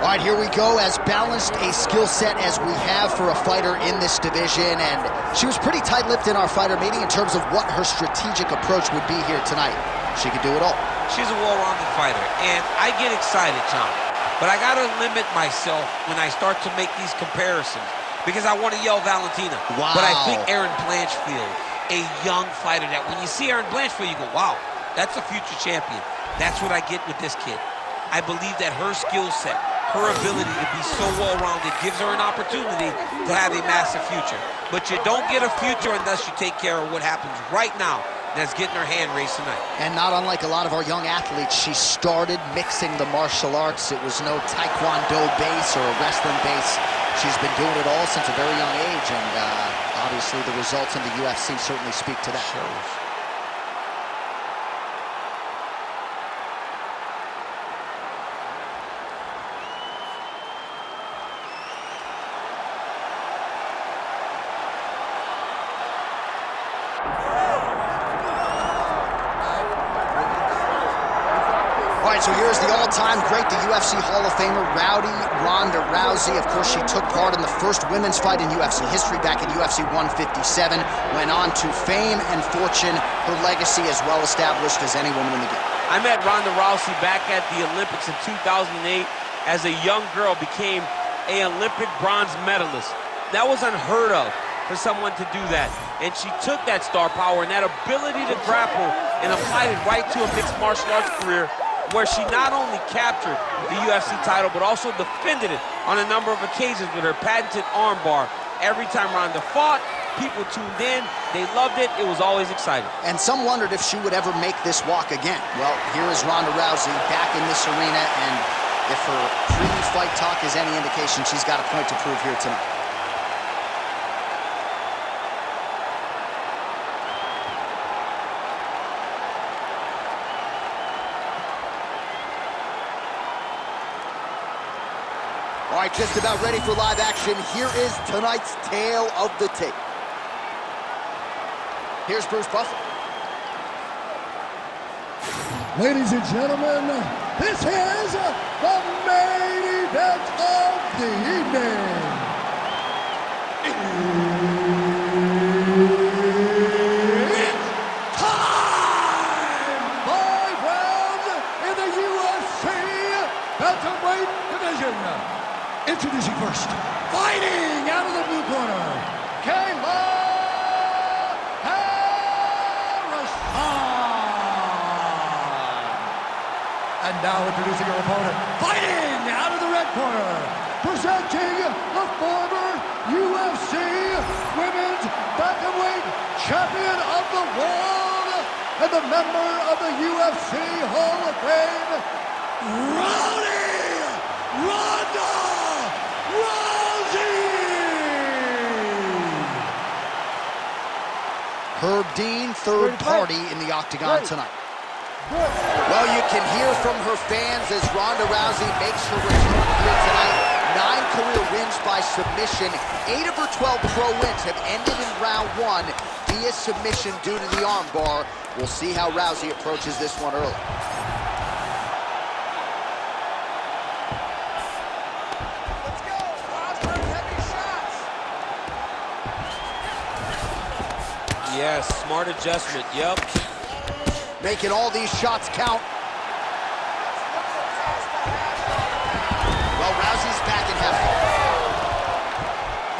All right, here we go. As balanced a skill set as we have for a fighter in this division, and she was pretty tight-lipped in our fighter meeting in terms of what her strategic approach would be here tonight. She could do it all. She's a well-rounded fighter, and I get excited, John. But I gotta limit myself when I start to make these comparisons because I want to yell Valentina. Wow. But I think Erin Blanchfield, a young fighter that when you see Erin Blanchfield, you go, wow, that's a future champion. That's what I get with this kid. I believe that her skill set, her ability to be so well-rounded gives her an opportunity to have a massive future. But you don't get a future unless you take care of what happens right now. That's getting her hand raised tonight. And not unlike a lot of our young athletes, she started mixing the martial arts. It was no taekwondo base or a wrestling base. She's been doing it all since a very young age, and obviously the results in the UFC certainly speak to that. Shows. All right, so here's the all-time great, the UFC Hall of Famer, Ronda Rousey. Of course, she took part in the first women's fight in UFC history back in UFC 157, went on to fame and fortune, her legacy as well established as any woman in the game. I met Ronda Rousey back at the Olympics in 2008. As a young girl, became an Olympic bronze medalist. That was unheard of for someone to do that. And she took that star power and that ability to grapple and applied it right to a mixed martial arts career, where she not only captured the UFC title, but also defended it on a number of occasions with her patented armbar. Every time Ronda fought, people tuned in, they loved it, it was always exciting. And some wondered if she would ever make this walk again. Well, here is Ronda Rousey back in this arena, and if her pre-fight talk is any indication, she's got a point to prove here tonight. All right, just about ready for live action. Here is tonight's tale of the tape. Here's Bruce Buffer. Ladies and gentlemen, this is the main event of the evening. It's time! 5 rounds in the UFC bantamweight division. Introducing first, fighting out of the blue corner, Kayla. And now introducing her opponent, fighting out of the red corner, presenting the former UFC Women's Bantamweight Champion of the World and the member of the UFC Hall of Fame, Ronda Rousey! Herb Dean, third party in the octagon tonight. Well, you can hear from her fans as Ronda Rousey makes her return here tonight. 9 career wins by submission. 8 of her 12 pro wins have ended in round 1 via submission due to the armbar. We'll see how Rousey approaches this one early. Let's go. Osborne, heavy shots. Yes, smart adjustment, yep. Making all these shots count. Well, Rousey's back in heaven.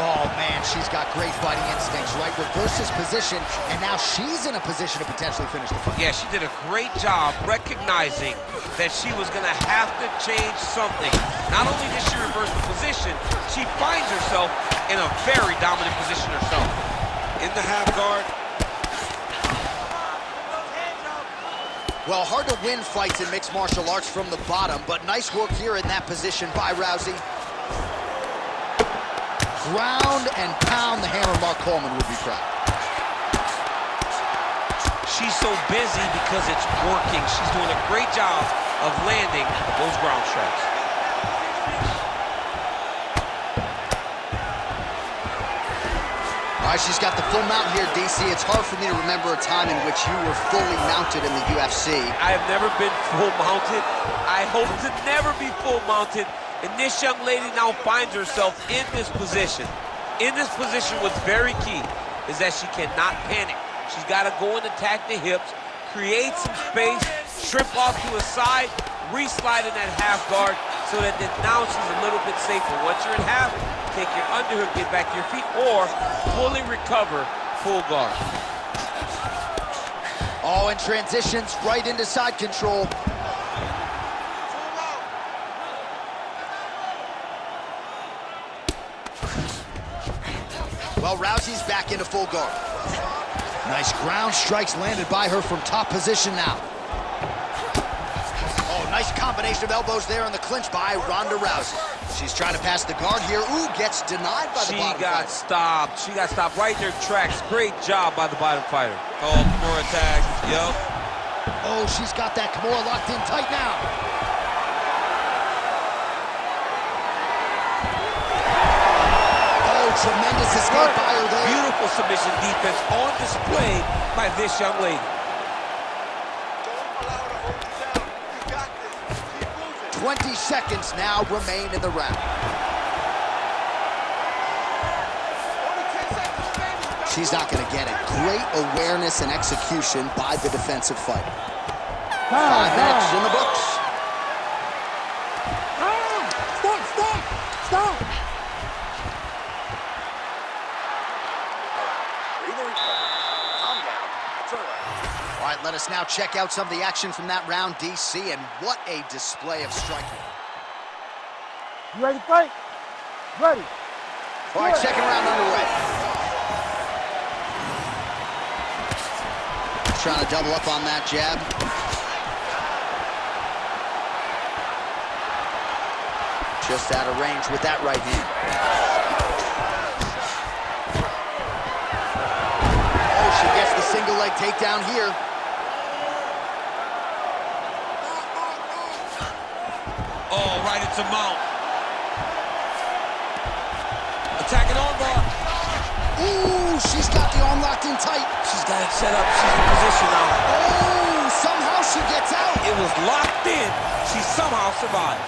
Oh, man, she's got great fighting instincts, right? Reverses position, and now she's in a position to potentially finish the fight. Yeah, she did a great job recognizing that she was going to have to change something. Not only did she reverse the position, she finds herself in a very dominant position herself. In the half guard. Well, hard to win fights in mixed martial arts from the bottom, but nice work here in that position by Rousey. Ground and pound, the hammer Mark Coleman would be proud. She's so busy because it's working. She's doing a great job of landing those ground strikes. All right, she's got the full mount here, DC. It's hard for me to remember a time in which you were fully mounted in the UFC. I have never been full mounted. I hope to never be full mounted And this young lady now finds herself in this position. In this position, what's very key is that she cannot panic. She's got to go and attack the hips, create some space, trip off to a side, re-slide in that half guard so that now she's a little bit safer. Once you're in half, take your underhook, get back to your feet, or fully recover, full guard. Oh, and transitions right into side control. Well, Rousey's back into full guard. Nice ground strikes landed by her from top position now. Oh, nice combination of elbows there in the clinch by Ronda Rousey. She's trying to pass the guard here. Ooh, gets denied by the bottom fighter. She got stopped. She got stopped right in her tracks. Great job by the bottom fighter. Oh, Kimura tag. Yep. Oh, she's got that Kimura locked in tight now. Tremendous escape by her there. Beautiful submission defense on display by this young lady. Don't allow her to hold you down. You got this. Keep moving. 20 seconds now remain in the round. Only 10 seconds remaining. She's not going to get it. Great awareness and execution by the defensive fighter. 5 minutes in the books. Stop! All right, let us now check out some of the action from that round, DC, and what a display of striking. You ready to fight? Ready. All right, second round underway. Trying to double up on that jab. Just out of range with that right hand. Oh, she gets the single leg takedown here. Oh, right into mount. Attacking on bar. Ooh, she's got the arm locked in tight. She's got it set up. She's in position now. Oh, somehow she gets out. It was locked in. She somehow survived.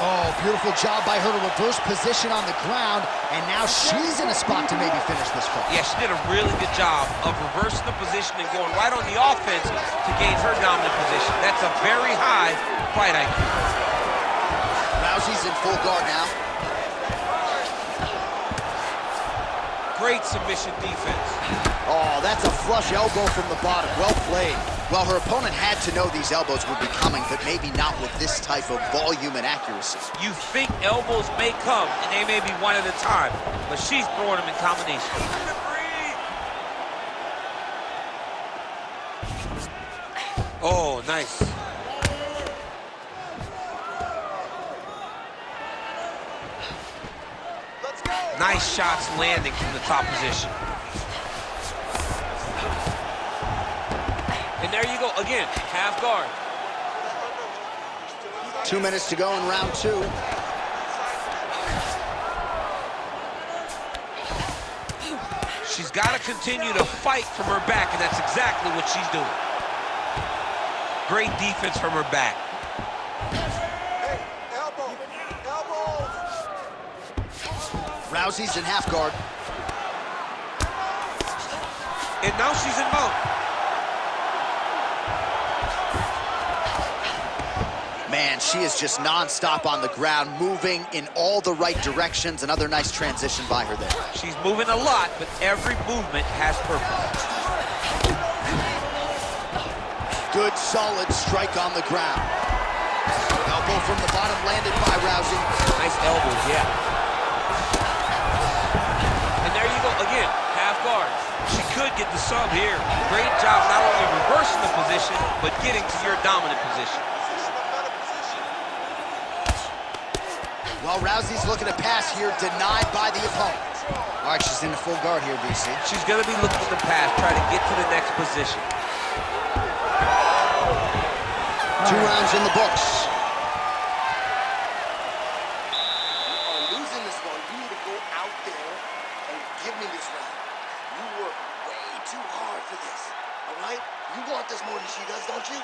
Oh, beautiful job by her to reverse position on the ground, and now she's in a spot to maybe finish this fight. Yeah, she did a really good job of reversing the position and going right on the offense to gain her dominant position. That's a very high fight IQ. Rousey's in full guard now. Great submission defense. Oh, that's a flush elbow from the bottom. Well played. Well, her opponent had to know these elbows would be coming, but maybe not with this type of volume and accuracy. You think elbows may come, and they may be one at a time, but she's throwing them in combination. Oh, nice. Let's go. Nice shots landing from the top position. And there you go, again, half guard. 2 minutes to go in round 2. She's got to continue to fight from her back, and that's exactly what she's doing. Great defense from her back. Hey, elbow. Elbow. Rousey's in half guard. And now she's in mount. Man, she is just nonstop on the ground, moving in all the right directions. Another nice transition by her there. She's moving a lot, but every movement has purpose. Good, solid strike on the ground. Elbow from the bottom landed by Rousey. Nice elbows, yeah. And there you go, again, half guard. She could get the sub here. Great job not only reversing the position, but getting to your dominant position. Well, Rousey's looking to pass here, denied by the opponent. All right, she's in the full guard here, DC. She's going to be looking to pass, try to get to the next position. 2 rounds in the books. You are losing this one. You need to go out there and give me this round. You work way too hard for this, all right? don't you?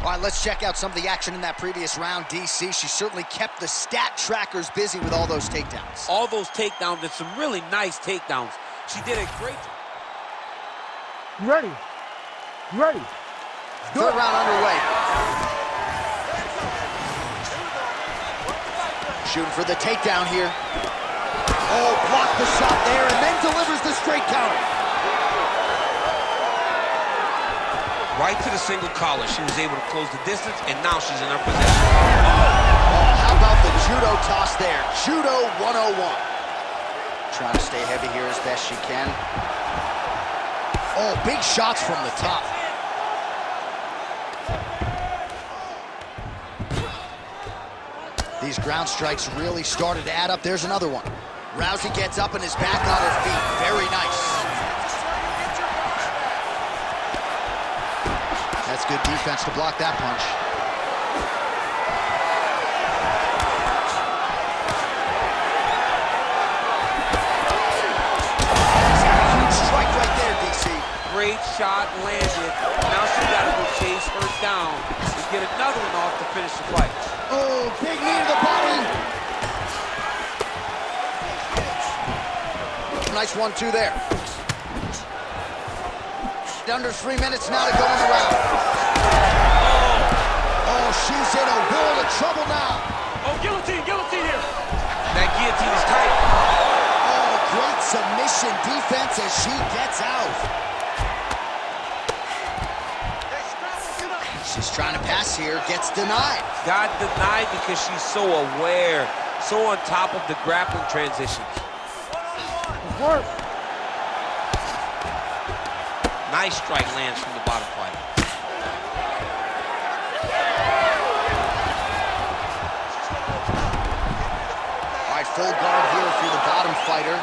All right, let's check out some of the action in that previous round, DC. She certainly kept the stat trackers busy with all those takedowns. All those takedowns and some really nice takedowns. She did a great job. You ready? You ready? Third round underway. Shooting for the takedown here. Oh, blocked the shot there and then delivers the straight counter. Right to the single collar. She was able to close the distance, and now she's in her possession. Oh, how about the judo toss there? Judo 101. Trying to stay heavy here as best she can. Oh, big shots from the top. These ground strikes really started to add up. There's another one. Rousey gets up and is back on her feet. Very nice. That's good defense to block that punch. Huge strike right there, DC. Great shot landed. Now she's got to go chase her down and get another one off to finish the fight. Oh, big knee to the body. Nice 1-2 there. Under 3 minutes now to go in the round. Oh, she's in a world of trouble now. Oh, guillotine here. That guillotine is tight. Oh, great submission defense as she gets out. She's trying to pass here, gets denied. Got denied because she's so aware, so on top of the grappling transitions. Work. Nice strike lands from the bottom fighter. All right, full guard here for the bottom fighter.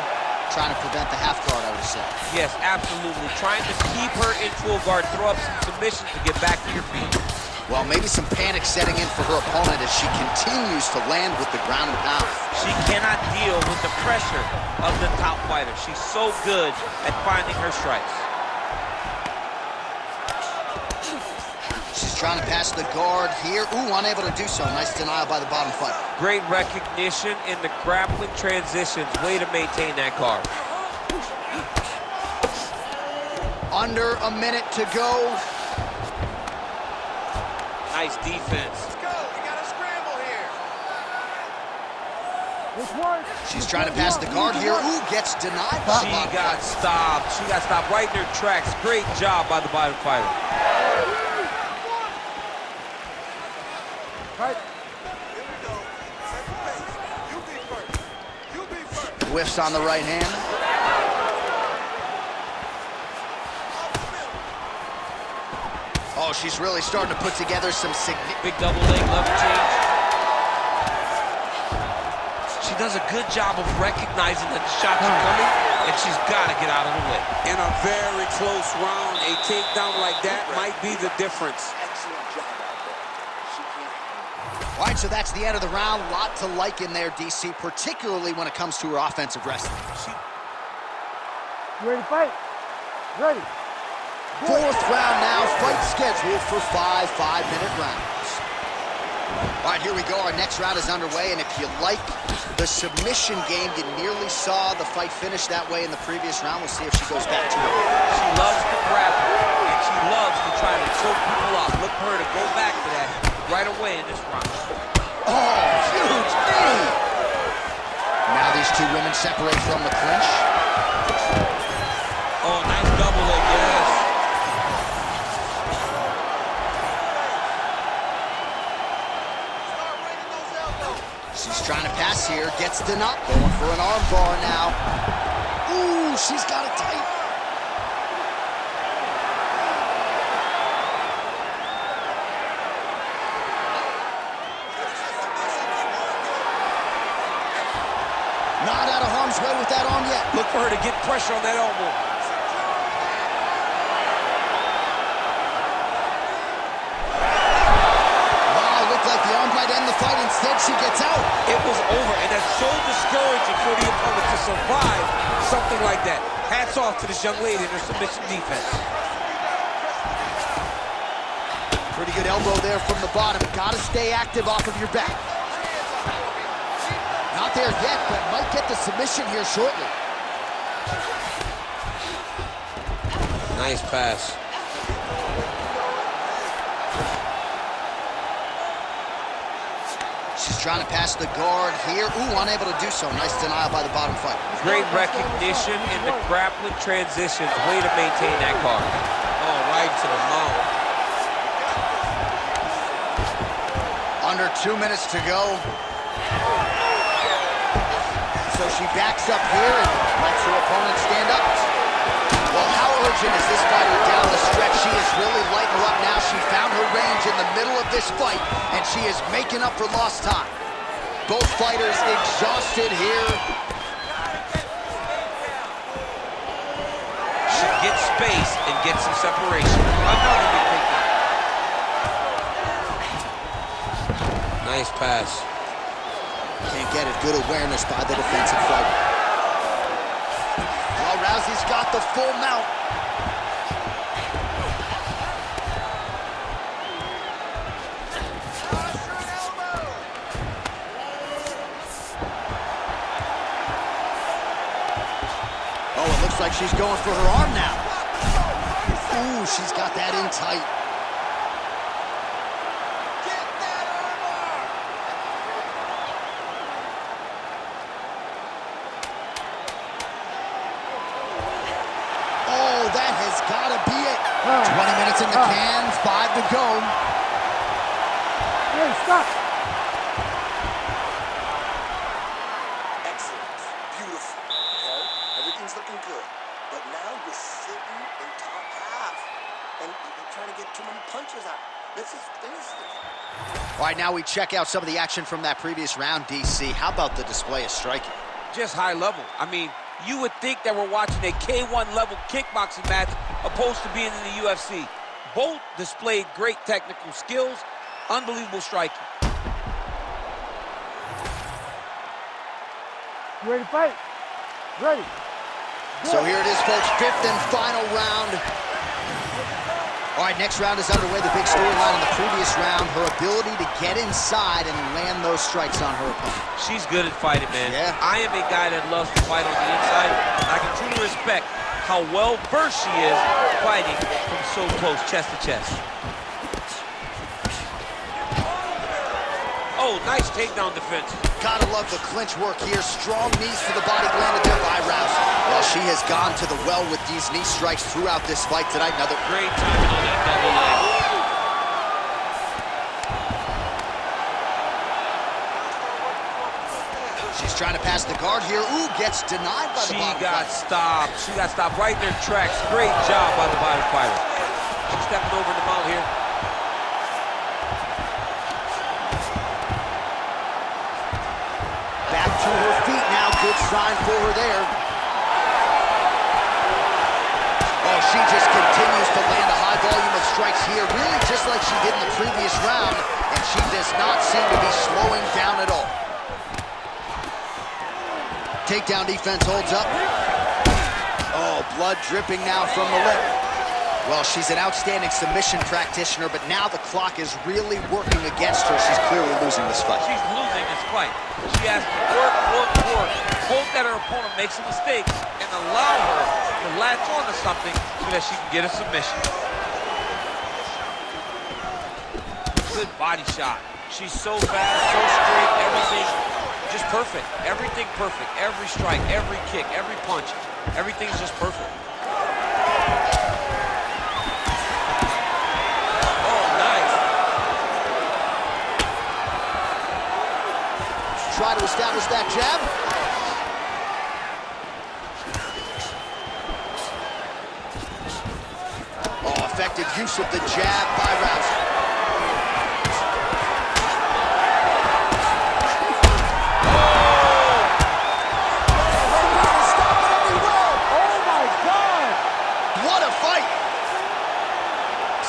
Trying to prevent the half guard, I would say. Yes, absolutely. Trying to keep her in full guard, throw up some submissions to get back to your feet. Well, maybe some panic setting in for her opponent as she continues to land with the ground and pound. She cannot deal with the pressure of the top fighter. She's so good at finding her strikes. She's trying to pass the guard here. Ooh, unable to do so. Nice denial by the bottom fighter. Great recognition in the grappling transitions. Way to maintain that guard. Under a minute to go. Nice defense. Let's go. We got a scramble here. This one. She's trying to pass the guard here. Ooh, gets denied by the She bottom got fighter. stopped. She got stopped right in her tracks. Great job by the bottom fighter. Right. Here we go. Set the pace. You be first. You be first. Whiffs on the right hand. Oh, she's really starting to put together some significant... Big double leg lever change. She does a good job of recognizing that the shots are coming, and she's got to get out of the way. In a very close round, a takedown like that might be the difference. Excellent job out there. She can't. All right, so that's the end of the round. Lot to like in there, DC, particularly when it comes to her offensive wrestling. You ready to fight? Ready. Fourth round now, fight scheduled for 5 5-minute rounds. All right, here we go. Our next round is underway, and if you like the submission game, you nearly saw the fight finish that way in the previous round. We'll see if she goes back to it. She loves to grapple, and she loves to try to choke people up. Look for her to go back to that right away in this round. Oh, huge knee! Now these two women separate from the clinch. Oh, nice double leg, yes. Start raining those elbows. She's trying to pass here, gets denied. Going for an arm bar now. Ooh, she's got it tight. Not out of harm's way with that arm yet. Look for her to get pressure on that elbow. Wow, looked like the arm might end the fight. Instead, she gets out. It was over, and that's so disgusting. discouraging for the opponent to survive something like that. Hats off to this young lady and her submission defense. Pretty good elbow there from the bottom. Gotta stay active off of your back. Not there yet, but might get the submission here shortly. Nice pass. She's trying to pass the guard here. Ooh, unable to do so. Nice denial by the bottom fighter. Great recognition in the grappling transitions. Way to maintain that guard. Oh, right to the mouth. Under 2 minutes to go. So she backs up here and lets her opponent stand up. Well, how urgent is this fighter down the stretch? She is really lighting her up now. She found her range in the middle of this fight, and she is making up for lost time. Both fighters exhausted here. She gets space and gets some separation. Another big takedown. Nice pass. Can't get it. Good awareness by the defensive fighter. Well, Rousey's got the full mount. Oh, it looks like she's going for her arm now. Ooh, she's got that in tight. That has got to be it. 20 minutes in the can, 5 to go. Hey, stop. Excellent. Beautiful. Okay? Everything's looking good. But now you're sitting in top half. And you're trying to get too many punches out. Let's just finish this. All right, now we check out some of the action from that previous round, DC. How about the display of striking? Just high level. I mean, you would think that we're watching a K1 level kickboxing match opposed to being in the UFC. Both displayed great technical skills, unbelievable striking. You ready to fight? Ready. So here it is, folks, 5th and final round. All right, next round is underway. The big storyline in the previous round, her ability to get inside and land those strikes on her opponent. She's good at fighting, man. Yeah. I am a guy that loves to fight on the inside. I can truly respect how well-versed she is fighting from so close, chest to chest. Oh, nice takedown defense. Gotta love the clinch work here. Strong knees to the body landed there by Rousey. Well, she has gone to the well with these knee strikes throughout this fight tonight. Another Great timing on that double leg. She's trying to pass the guard here. Ooh, gets denied by the bottom fighter. She got stopped right in their tracks. Great job by the bottom fighter. She's stepping over the mount here. Back to her feet now. Good sign for her there. Oh, she just continues to land a high volume of strikes here, really just like she did in the previous round, and she does not seem to be slowing down at all. Takedown defense holds up. Oh, blood dripping now from the lip. Well, she's an outstanding submission practitioner, but now the clock is really working against her. She's clearly losing this fight. She's losing this fight. She has to work. Hope that her opponent makes a mistake and allow her to latch on to something so that she can get a submission. Good body shot. She's so fast, so straight, everything just perfect. Everything perfect. Every strike, every kick, every punch, everything's just perfect. Try to establish that jab. Oh, effective use of the jab by Rousey. Oh my God! What a fight!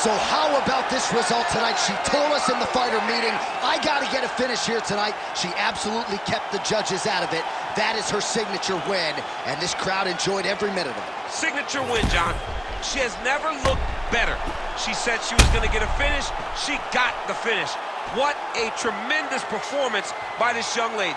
So how about this result tonight? She told us in the fighter meeting, I gotta get a finish here tonight. She absolutely kept the judges out of it. That is her signature win, and this crowd enjoyed every minute of it. Signature win, John. She has never looked better. She said she was gonna get a finish. She got the finish. What a tremendous performance by this young lady.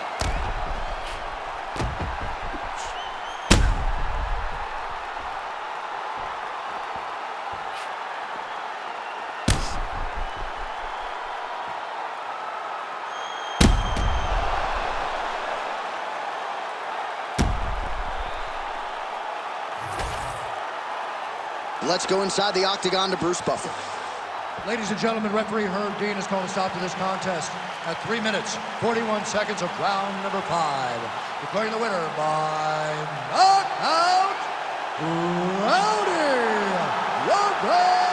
Let's go inside the octagon to Bruce Buffer. Ladies and gentlemen, referee Herb Dean has called a stop to this contest at 3 minutes, 41 seconds of round number 5. Declaring the winner by knockout, Ronda Rousey!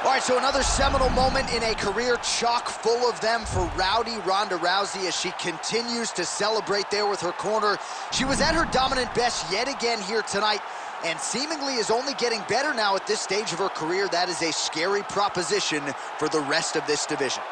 All right, so another seminal moment in a career chock full of them for rowdy Ronda Rousey as she continues to celebrate there with her corner. She was at her dominant best yet again here tonight and seemingly is only getting better now at this stage of her career. That is a scary proposition for the rest of this division.